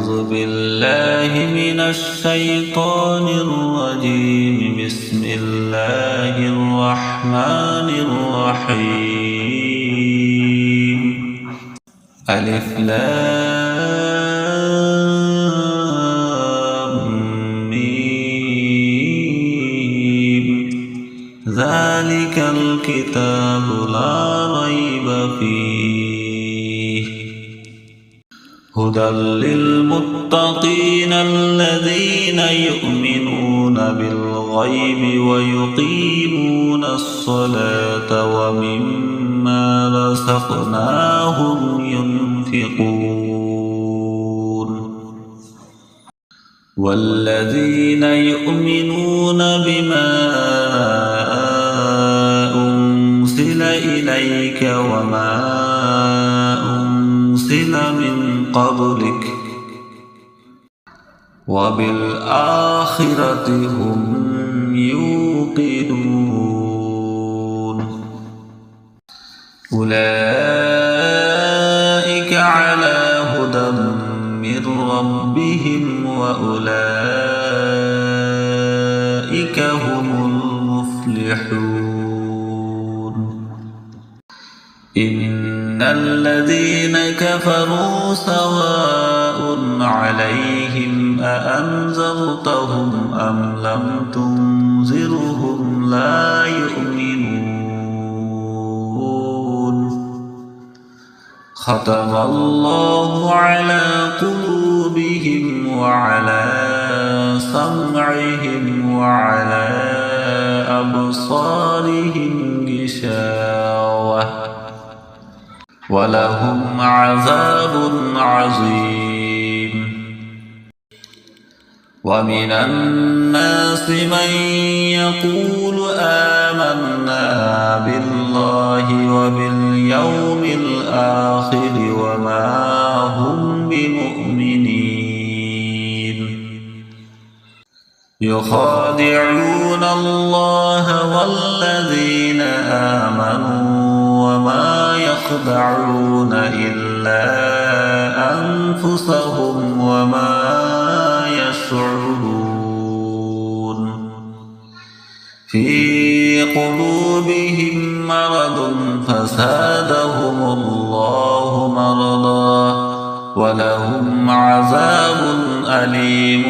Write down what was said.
أعوذ بالله من الشيطان الرجيم. بسم الله الرحمن الرحيم. ألف لام ميم. ذلك الكتاب لا ريب فيه هدى للمتقين الذين يؤمنون بالغيب ويقيمون الصلاة ومما رزقناهم ينفقون. والذين يؤمنون بما أنزل إليك وما أنزل من قبلك وبالآخرة هم يوقنون. أولئك على هدى من ربهم وأولئك هم المفلحون. إن الذين كفروا سواء عليهم أأنذرتهم أم لم تنذرهم لا يؤمنون. ختم الله على قلوبهم وعلى سمعهم وعلى أبصارهم غشاوة ولهم عذاب عظيم. ومن الناس من يقول آمنا بالله وباليوم الآخر وما هم بمؤمنين. يخادعون الله والذين آمنوا وما يخدعون إلا أنفسهم وما يشعرون. في قلوبهم مرض فزادهم الله مرضا ولهم عذاب أليم